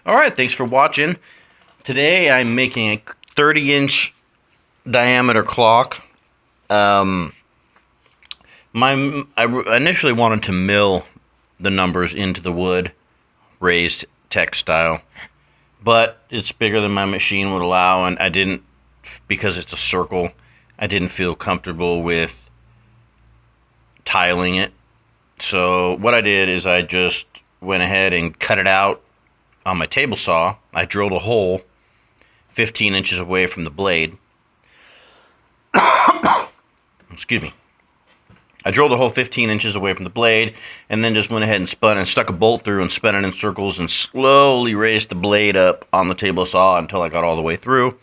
Alright, thanks for watching. Today I'm making a 30-inch diameter clock. I initially wanted to mill the numbers into the wood, raised textile, but it's bigger than my machine would allow, and I didn't, because it's a circle, I didn't feel comfortable with tiling it. So what I did is I just went ahead and cut it out on my table saw. I drilled a hole 15 inches away from the blade. Excuse me. I drilled a hole 15 inches away from the blade, and then just went ahead and spun and stuck a bolt through and spun it in circles and slowly raised the blade up on the table saw until I got all the way through.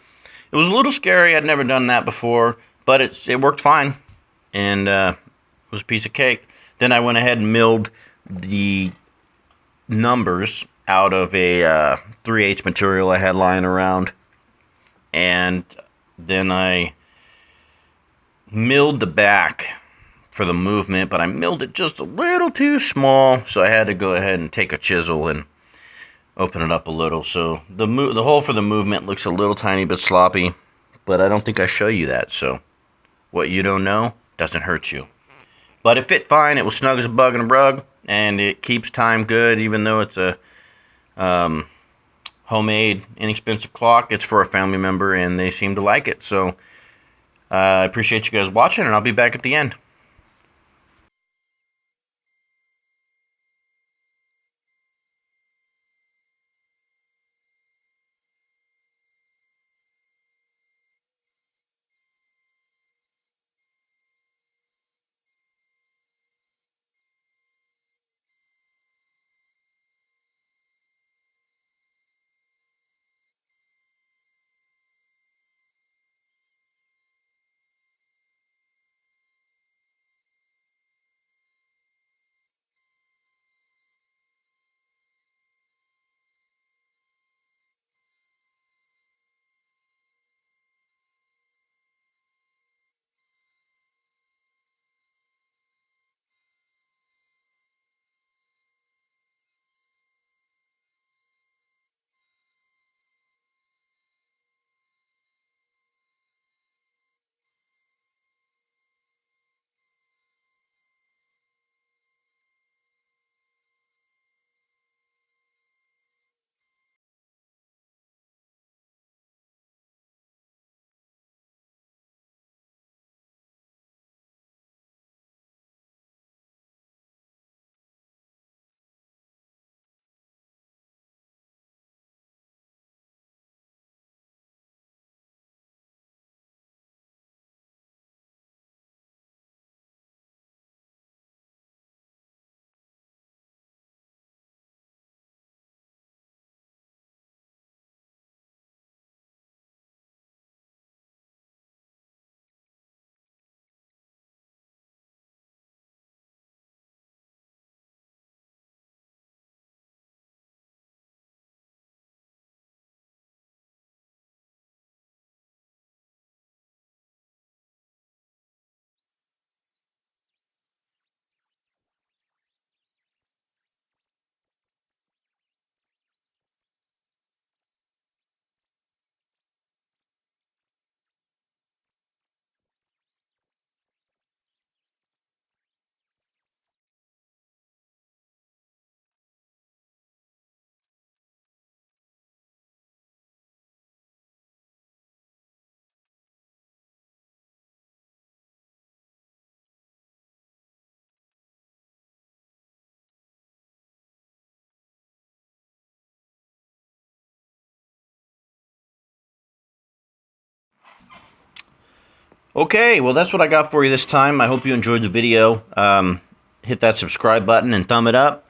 It was a little scary. I'd never done that before, but it worked fine, and it was a piece of cake. Then I went ahead and milled the numbers out of a 3/8 material I had lying around, and then I milled the back for the movement, but I milled it just a little too small, so I had to go ahead and take a chisel and open it up a little. So the hole for the movement looks a little tiny bit sloppy, but I don't think I show you that, so what you don't know doesn't hurt you. But it fit fine. It was snug as a bug in a rug, and it keeps time good, even though it's a homemade, inexpensive clock. It's for a family member, and they seem to like it. So I appreciate you guys watching, and I'll be back at the end. Okay, well, that's what I got for you this time. I hope you enjoyed the video. Hit that subscribe button and thumb it up.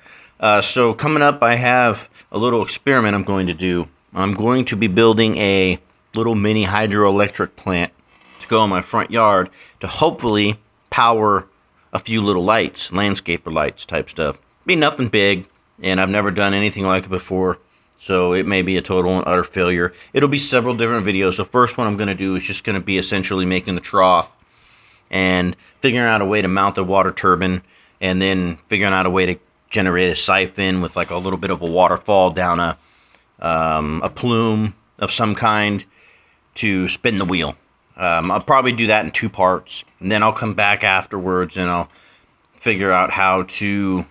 So coming up, I have a little experiment I'm going to do. I'm going to be building a little mini hydroelectric plant to go in my front yard to hopefully power a few little lights, landscaper lights type stuff. Be nothing big, and I've never done anything like it before, so it may be a total and utter failure. It'll be several different videos. The first one I'm going to do is just going to be essentially making the trough and figuring out a way to mount the water turbine, and then figuring out a way to generate a siphon with like a little bit of a waterfall down a a plume of some kind to spin the wheel. I'll probably do that in 2 parts, and then I'll come back afterwards and I'll figure out how to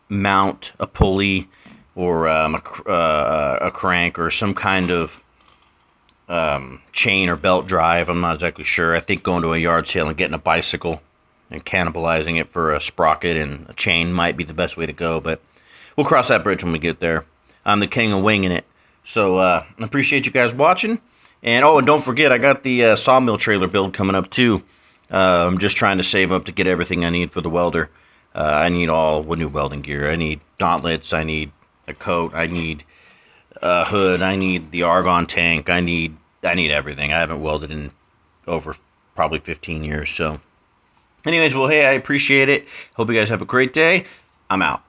mount a pulley or a crank or some kind of chain or belt drive. I'm not exactly sure. I think going to a yard sale and getting a bicycle and cannibalizing it for a sprocket and a chain might be the best way to go, but we'll cross that bridge when we get there. I'm the king of winging it. So I appreciate you guys watching. And oh, and don't forget, I got the sawmill trailer build coming up too. I'm just trying to save up to get everything I need for the welder. I need all new welding gear. I need gauntlets. I need a coat. I need a hood. I need the argon tank. I need everything. I haven't welded in over probably 15 years. So anyways, well, hey, I appreciate it. Hope you guys have a great day. I'm out.